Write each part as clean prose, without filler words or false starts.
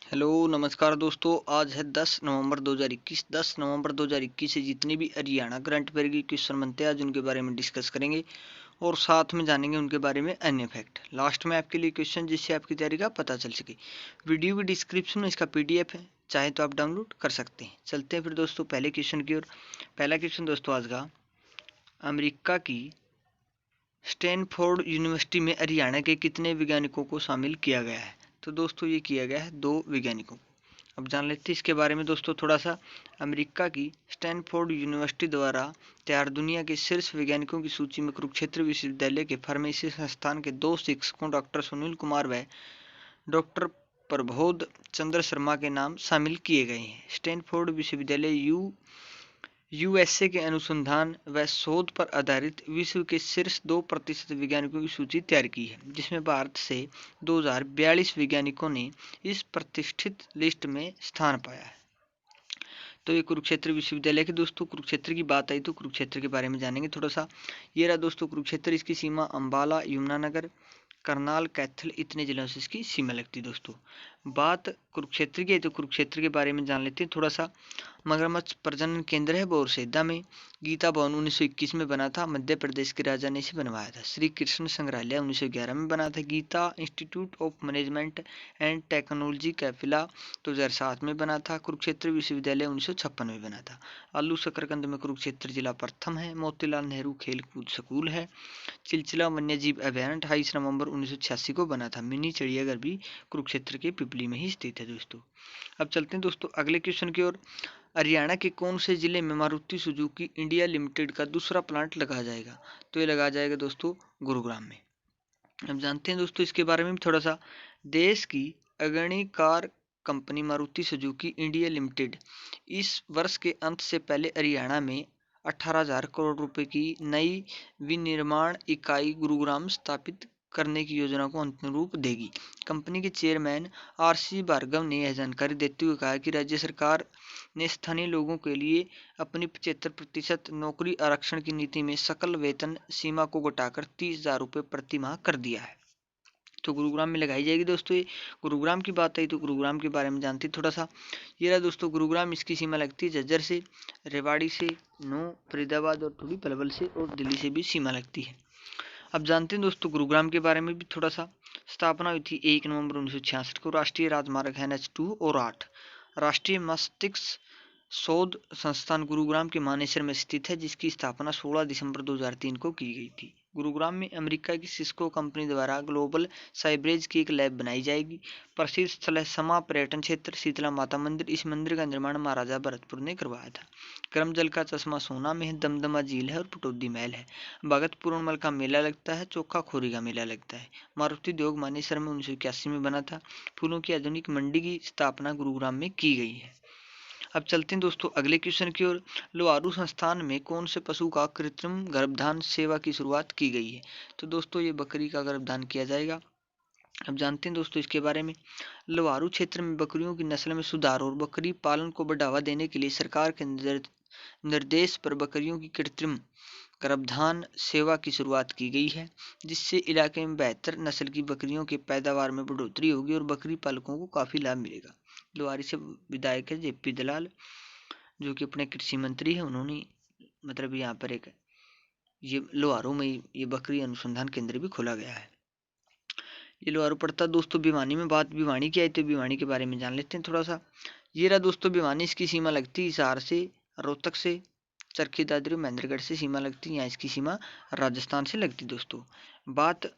Hello नमस्कार दोस्तों। आज है 10 नवंबर 2021। 10 नवंबर 2021 से जितने भी हरियाणा करंट अफेयर के क्वेश्चन बनते हैं आज उनके बारे में डिस्कस करेंगे और साथ में जानेंगे उनके बारे में अन्य फैक्ट। लास्ट में आपके लिए क्वेश्चन जिससे आपकी तैयारी का पता चल सके। वीडियो की डिस्क्रिप्शन में इसका पीडीएफ है, चाहे तो आप डाउनलोड कर सकते हैं। चलते हैं फिर दोस्तों पहले क्वेश्चन की ओर। पहला क्वेश्चन दोस्तों आज का, अमेरिका की स्टैनफोर्ड यूनिवर्सिटी में हरियाणा के कितने वैज्ञानिकों को शामिल किया गया है? तो दोस्तों ये किया गया है 2 वैज्ञानिकों को। अब जान लेते हैं इसके बारे में दोस्तों थोड़ा सा। अमेरिका की स्टैनफोर्ड यूनिवर्सिटी द्वारा तैयार दुनिया के शीर्ष वैज्ञानिकों की सूची में कुरुक्षेत्र विश्वविद्यालय के फार्मेसी संस्थान के 2 शिक्षकों डॉक्टर सुनील कुमार व डॉक्टर प्रबोध चंद्र शर्मा के नाम शामिल किए गए हैं। स्टैनफोर्ड विश्वविद्यालय यूएसए के अनुसंधान व शोध पर आधारित विश्व के शीर्ष 2% वैज्ञानिकों की सूची तैयार की है, जिसमें भारत से 2042 वैज्ञानिकों ने इस प्रतिष्ठित लिस्ट में स्थान पाया है। तो ये कुरुक्षेत्र विश्वविद्यालय के दोस्तों कुरुक्षेत्र की बात आई तो कुरुक्षेत्र के बारे में जानेंगे थोड़ा सा। ये रहा दोस्तों कुरुक्षेत्र, इसकी सीमा अंबाला, यमुनानगर, करनाल, कैथल इतने जिलों से इसकी सीमा लगती है दोस्तों। बात कुरुक्षेत्र की है तो कुरुक्षेत्र के बारे में जान लेते हैं थोड़ा सा। मगरमच्छ प्रजनन केंद्र है बोरसेदा में। गीता भवन 1921 में बना था, मध्य प्रदेश के राजा ने इसे बनवाया था। श्री कृष्ण संग्रहालय 1911 में बना था। Geeta institute of management and technology कैफिला 2007 में बना था। कुरुक्षेत्र विश्वविद्यालय 1956 में बना था। आलू शकरकंद में कुरुक्षेत्र जिला प्रथम है। मोतीलाल नेहरू खेल कूद स्कूल है। चिलचिला वन्यजीव अभ्यारण्य 28 नवंबर 1986 को बना था। मिनी चिड़ियाघर भी कुरुक्षेत्र के पिपली में ही स्थित है दोस्तों। अब चलते हैं दोस्तों अगले क्वेश्चन की ओर। हरियाणा के कौन से जिले में मारुति सुजुकी इंडिया लिमिटेड का दूसरा प्लांट लगाया जाएगा? तो ये लगाया जाएगा दोस्तों गुरुग्राम में। अब जानते हैं दोस्तों इसके बारे में भी थोड़ा सा। देश की अग्रणी car company Maruti Suzuki India limited इस वर्ष के अंत से पहले हरियाणा में 18,000 करोड़ रुपए की नई विनिर्माण इकाई गुरुग्राम स्थापित करने की योजना को अंतिम रूप देगी। कंपनी के चेयरमैन आर.सी. भार्गव ने यह जानकारी देते हुए कहा कि राज्य सरकार ने स्थानीय लोगों के लिए अपनी 75% नौकरी आरक्षण की नीति में सकल वेतन सीमा को घटाकर 30,000 रुपये प्रति माह कर दिया है। तो गुरुग्राम में लगाई जाएगी दोस्तों ये। गुरुग्राम की बात आई तो गुरुग्राम के बारे में जानते थोड़ा सा। ये रहा दोस्तों गुरुग्राम, इसकी सीमा लगती है झज्जर से, रेवाड़ी से, नू, फरीदाबाद और थोड़ी पलवल से और दिल्ली से भी सीमा लगती है। अब जानते हैं दोस्तों गुरुग्राम के बारे में भी थोड़ा सा। स्थापना हुई थी 1 नवंबर 1966 को। राष्ट्रीय राजमार्ग NH2 और 8। राष्ट्रीय मस्तिष्क शोध संस्थान गुरुग्राम के मानेसर में स्थित है, जिसकी स्थापना 16 दिसंबर 2003 को की गई थी। गुरुग्राम में अमेरिका की सिस्को कंपनी द्वारा ग्लोबल साइब्रेज की एक लैब बनाई जाएगी। प्रसिद्ध स्थल है समा पर्यटन क्षेत्र, शीतला माता मंदिर। इस मंदिर का निर्माण महाराजा भरतपुर ने करवाया था। करम जल का चश्मा सोना में है। दमदमा झील है और पटौदी महल है। भगत पूर्णमल का मेला लगता है। चोखा खोरी का मेला लगता है। मारुति उद्योग मानेसर में 1981 में बना था। फूलों की आधुनिक मंडी की स्थापना गुरुग्राम में की गई है। अब चलते हैं दोस्तों अगले क्वेश्चन की ओर। लोहारू संस्थान में कौन से पशु का कृत्रिम गर्भधान सेवा की शुरुआत की गई है? तो दोस्तों ये बकरी का गर्भधान किया जाएगा। अब जानते हैं दोस्तों इसके बारे में। लोहारू क्षेत्र में बकरियों की नस्ल में सुधार और बकरी पालन को बढ़ावा देने के लिए सरकार के निर्देश पर बकरियों की कृत्रिम गर्भधान सेवा की शुरुआत की गई है, जिससे इलाके में बेहतर नस्ल की बकरियों के पैदावार में बढ़ोतरी होगी और बकरी पालकों को काफ़ी लाभ मिलेगा। लोहारी से विधायक है जेपी दलाल, जो कि अपने कृषि मंत्री है। उन्होंने मतलब यहाँ पर एक ये लोहारू में ये बकरी अनुसंधान केंद्र भी खोला गया है। ये लोहारू पड़ता दोस्तों भिवानी में। बात भिवानी की आई तो भिवानी के बारे में जान लेते हैं थोड़ा सा। ये रहा दोस्तों भिवानी, इसकी सीमा लगती है हिसार से, रोहतक से, चरखी दादरी, महेंद्रगढ़ से सीमा लगती है। यहाँ इसकी सीमा राजस्थान से लगती दोस्तों। बात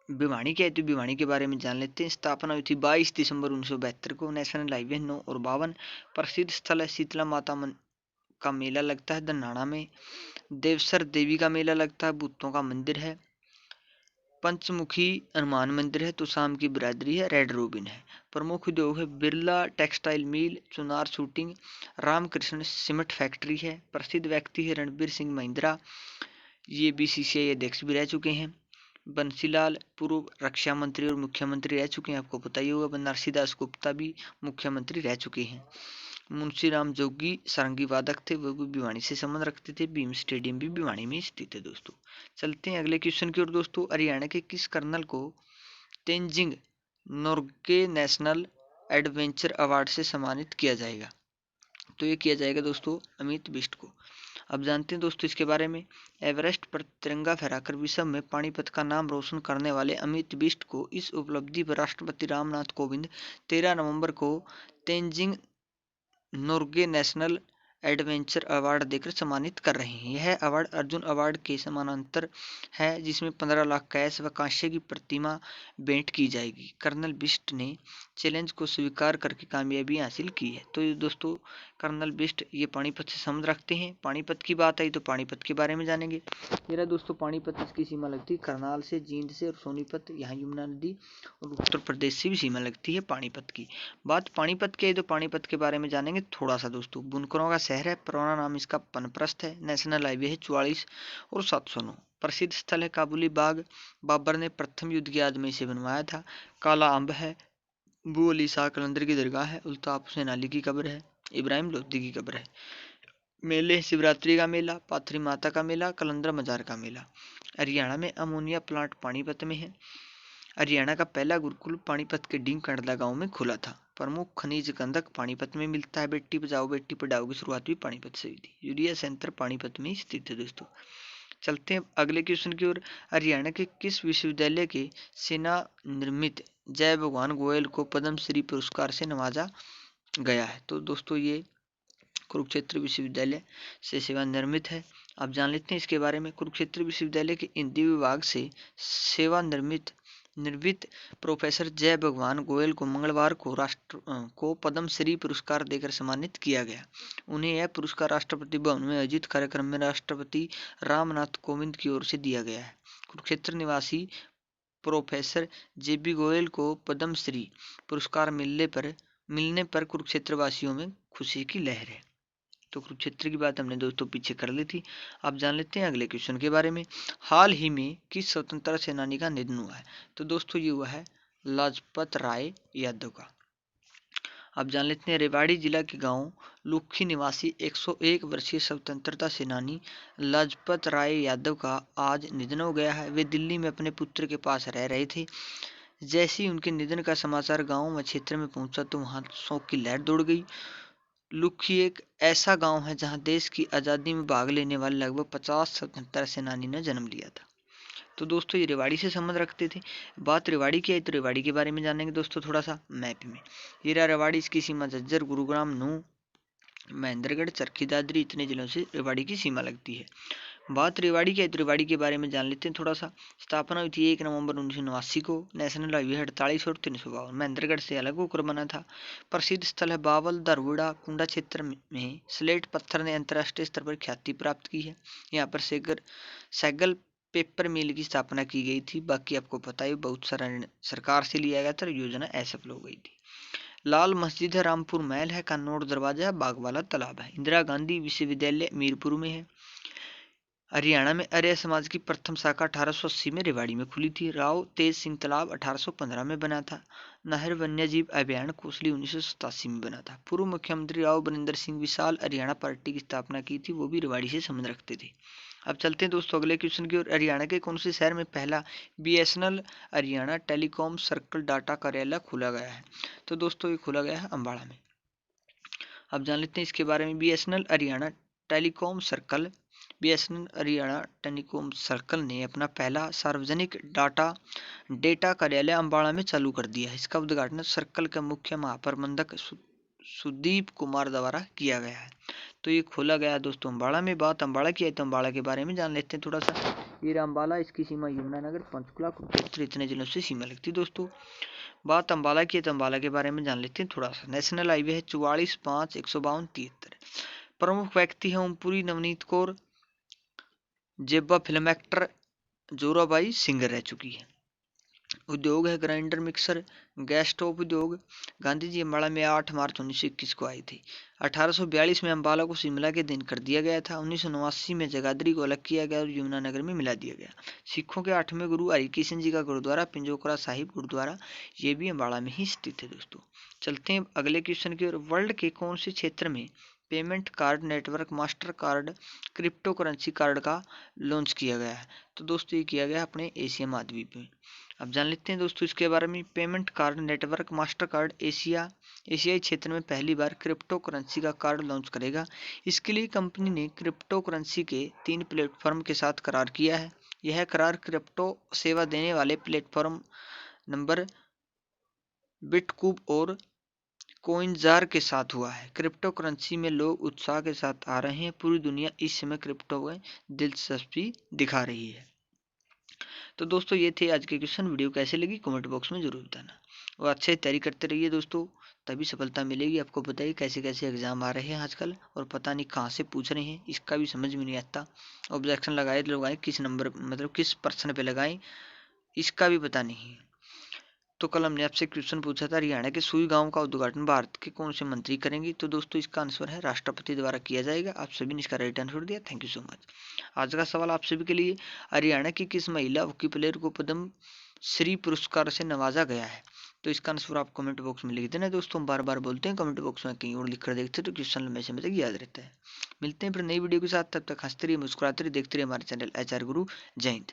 भिवानी की आई तो भिवानी के बारे में जान लेते हैं। स्थापना हुई थी 22 दिसंबर 1972 को। नेशनल हाईवे 9 और 52। प्रसिद्ध स्थल है शीतला माता का मेला लगता है धनाना में। देवसर देवी का मेला लगता है। भूतों का मंदिर है। पंचमुखी हनुमान मंदिर है। तो शाम की बिरादरी है। रेड रोबिन है। प्रमुख उद्योग है Birla textile mill, Chunar shooting, Ramakrishna cement factory है। प्रसिद्ध व्यक्ति है रणबीर सिंह महिंद्रा, ये BCCI अध्यक्ष भी रह चुके हैं। बंसीलाल पूर्व रक्षा मंत्री और मुख्यमंत्री रह चुके हैं, आपको पता ही होगा। बनारसी दास गुप्ता भी मुख्यमंत्री रह चुके हैं। मुंशी राम जोगी सारंगी वादक थे, वो भी भिवानी से संबंध रखते थे। भीम स्टेडियम भी भिवानी में स्थित है दोस्तों। चलते हैं अगले क्वेश्चन की ओर दोस्तों। हरियाणा के किस कर्नल को Tenzing Norgay national adventure award से सम्मानित किया जाएगा। तो ये किया जाएगा दोस्तों अमित बिष्ट को। अब जानते हैं दोस्तों इसके बारे में। एवरेस्ट पर तिरंगा फहराकर विश्व में पानीपत का नाम रोशन करने वाले अमित बिष्ट को इस उपलब्धि पर राष्ट्रपति रामनाथ कोविंद 13 नवंबर को Tenzing Norgay national adventure award देकर सम्मानित कर रहे हैं। यह अवार्ड अर्जुन अवार्ड के समानांतर है, जिसमें 15 लाख कैश व कांस्य की प्रतिमा भेंट की जाएगी। कर्नल बिष्ट ने चैलेंज को स्वीकार करके कामयाबी हासिल की है। तो ये दोस्तों कर्नल बिष्ट ये पानीपत से संबंध रखते हैं। पानीपत की बात आई तो पानीपत के बारे में जानेंगे। मेरा दोस्तों पानीपत इसकी सीमा लगती है करनाल से, जींद से और सोनीपत, यहाँ यमुना नदी और उत्तर प्रदेश से भी सीमा लगती है पानीपत की। बात पानीपत की है तो पानीपत के बारे में जानेंगे थोड़ा सा दोस्तों। बुनकरों का शहर है, पुराना नाम इसका पनप्रस्थ है। नेशनल हाईवे है 44 और 709। प्रसिद्ध स्थल है काबुली बाग, बाबर ने प्रथम युद्ध की याद में इसे बनवाया था। काला अम्ब है, बू अली शाह कलंदर की दरगाह है, उल्ताफ हुसैन अली की कब्र है, इब्राहिम लोधी की कब्र है। मेले शिवरात्रि का मेला, पाथरी माता का मेला, कलंदर मजार का मेला। हरियाणा में अमोनिया प्लांट पानीपत में है। हरियाणा का पहला गुरुकुल पानीपत के डीम कंडला गांव में खुला था। प्रमुख खनिज गंधक पानीपत में मिलता है। बेटी बचाओ बेटी पढ़ाओ की शुरुआत भी पानीपत से हुई थी। यूरिया सेंटर पानीपत में स्थित है दोस्तों। चलते हैं अगले क्वेश्चन की ओर। हरियाणा के किस विश्वविद्यालय के सेना निर्मित जय भगवान गोयल को पद्मश्री पुरस्कार से नवाजा गया है? तो दोस्तों ये कुरुक्षेत्र विश्वविद्यालय से सेवा निर्मित है। आप जान लेते हैं इसके बारे में। कुरुक्षेत्र विश्वविद्यालय के हिंदी विभाग से सेवा निर्मित प्रोफेसर जय भगवान गोयल को मंगलवार को पद्मश्री पुरस्कार देकर सम्मानित किया गया। उन्हें यह पुरस्कार राष्ट्रपति भवन में आयोजित कार्यक्रम में राष्ट्रपति रामनाथ कोविंद की ओर से दिया गया है। कुरुक्षेत्र निवासी प्रोफेसर जेबी गोयल को पद्मश्री पुरस्कार मिलने पर कुरुक्षेत्र वासियों में खुशी की लहर है। तो कुरुक्षेत्र की बात हमने दोस्तों पीछे कर ली थी। आप जान लेते हैं अगले क्वेश्चन के बारे में। हाल ही में किस स्वतंत्रता सेनानी का निधन हुआ है? तो दोस्तों ये हुआ है लाजपत राय यादव का। आप जान लेते हैं रेवाड़ी जिला के गांव लुखी निवासी 101 वर्षीय स्वतंत्रता सेनानी लाजपत राय यादव का आज निधन हो गया है। वे दिल्ली में अपने पुत्र के पास रह रहे थे। जैसे ही उनके निधन का समाचार गांव व क्षेत्र में पहुंचा तो वहां शोक की लहर दौड़ गई। लुखी एक ऐसा गांव है जहां देश की आज़ादी में भाग लेने वाले लगभग 50 स्वतंत्रता सेनानी ने जन्म लिया था। तो दोस्तों ये रेवाड़ी से संबंध रखते थे। बात रेवाड़ी की है तो रेवाड़ी के बारे में जानेंगे दोस्तों थोड़ा सा मैप में। ये रहा रेवाड़ी, इसकी सीमा झज्जर, गुरुग्राम, नूंह, महेंद्रगढ़, चरखी दादरी इतने जिलों से रेवाड़ी की सीमा लगती है। बात रेवाड़ी की है तो रेवाड़ी के बारे में जान लेते हैं थोड़ा सा। स्थापना हुई थी 1 नवंबर 1989 को। नेशनल हाईवे 48 और 352 महेंद्रगढ़ से अलग होकर बना था। प्रसिद्ध स्थल है बावल, दरवुड़ा, कुंडा क्षेत्र में स्लेट पत्थर ने अंतर्राष्ट्रीय स्तर पर ख्याति प्राप्त की है। यहाँ पर सैगल पेपर मिल की स्थापना की गई थी। बाकी आपको पता है बहुत सारा सरकार से लिया गया था, योजना असफल हो गई थी। लाल मस्जिद है, रामपुर महल है, कन्नौर दरवाजा है, बागवाला तालाब है। इंदिरा गांधी विश्वविद्यालय मीरपुर में है। हरियाणा में आर्य समाज की प्रथम शाखा 1880 में रेवाड़ी में खुली थी। राव तेज सिंह तालाब 1815 में बना था। नहर वन्यजीव अभयारण्य कोसली 1987 में बना था। पूर्व मुख्यमंत्री राव बरिंदर सिंह विशाल हरियाणा पार्टी की स्थापना की थी, वो भी रेवाड़ी से संबंध रखते थे। अब चलते हैं दोस्तों अगले क्वेश्चन की ओर। हरियाणा के कौन से शहर में पहला BSNL Haryana telecom circle data कार्यालय खोला गया है? तो दोस्तों ये खोला गया है अम्बाड़ा में। अब जान लेते हैं इसके बारे में। BSNL हरियाणा टेलीकॉम सर्कल ने अपना पहला सार्वजनिक डेटा कार्यालय अम्बाड़ा में चालू कर दिया है। इसका उद्घाटन सर्कल के मुख्य महाप्रबंधक सुदीप कुमार द्वारा किया गया है। तो ये खोला गया दोस्तों अम्बाड़ा में। बात अम्बाड़ा की है तो अम्बाड़ा के बारे में जान लेते हैं थोड़ा सा। ये अम्बाला, इसकी सीमा यमुनानगर, पंचकुला, कुरुक्षेत्र इतने जिलों से सीमा लगती है दोस्तों। बात अम्बाला की है तो अम्बाला के बारे में जान लेते हैं थोड़ा सा। नेशनल हाईवे है 44, 5, 152, 73। प्रमुख व्यक्ति है ओमपुरी नवनीत कौर, जेबा फिल्म एक्टर जोराबाई सिंगर रह चुकी है। उद्योग है ग्राइंडर मिक्सर, गैस स्टोव उद्योग। गांधी जी अम्बाड़ा में 8 मार्च 1921 को आए थे। 1842 में अम्बाला को शिमला के दिन कर दिया गया था। 1989 में जगाधरी को अलग किया गया और यमुनानगर में मिला दिया गया। सिखों के 8वें गुरु हरिकिशन जी का गुरुद्वारा पिंजोकरा साहिब गुरुद्वारा ये भी अम्बाड़ा में ही स्थित है दोस्तों। चलते हैं अगले क्वेश्चन की ओर। वर्ल्ड के कौन से क्षेत्र में payment card network master card crypto currency card का लॉन्च किया गया है? तो दोस्तों ये किया गया अपने एशिया महाद्वीप में। अब जान लेते हैं दोस्तों इसके बारे में। Payment card network master card एशियाई क्षेत्र में पहली बार क्रिप्टो करेंसी का कार्ड लॉन्च करेगा। इसके लिए कंपनी ने क्रिप्टो करेंसी के 3 प्लेटफॉर्म के साथ करार किया है। यह करार क्रिप्टो सेवा देने वाले प्लेटफॉर्म नंबर बिटकूब और कोइनजार के साथ हुआ है। क्रिप्टो करेंसी में लोग उत्साह के साथ आ रहे हैं। पूरी दुनिया इस समय क्रिप्टो में दिलचस्पी दिखा रही है। तो दोस्तों ये थे आज के क्वेश्चन। वीडियो कैसे लगी कमेंट बॉक्स में जरूर बताना और अच्छे तैयारी करते रहिए दोस्तों, तभी सफलता मिलेगी। आपको पता ही कैसे कैसे एग्जाम आ रहे हैं आजकल और पता नहीं कहाँ से पूछ रहे हैं, इसका भी समझ में नहीं आता। ऑब्जेक्शन लगाए किस नंबर मतलब किस प्रश्न पे लगाएं, इसका भी पता नहीं है। तो कल हमने आपसे क्वेश्चन पूछा था हरियाणा के सुई गांव का उद्घाटन भारत के कौन से मंत्री करेंगे। तो दोस्तों इसका आंसर है राष्ट्रपति द्वारा किया जाएगा। आप सभी ने इसका राइट आंसर दिया, थैंक यू सो मच। आज का सवाल आप सभी के लिए, हरियाणा की किस महिला हॉकी प्लेयर को पद्म श्री पुरस्कार से नवाजा गया है। तो इसका आंसर आप कमेंट बॉक्स में लिख देना दोस्तों। हम बार बार बोलते हैं कमेंट बॉक्स में कहीं और लिख कर देखते तो क्वेश्चन लंबे समय तक याद रहता है। मिलते हैं फिर नई वीडियो के साथ, तब तक हंसते रहिए मुस्कुराते रहिए देखते रहिए हमारे चैनल HR गुरु। जय हिंद।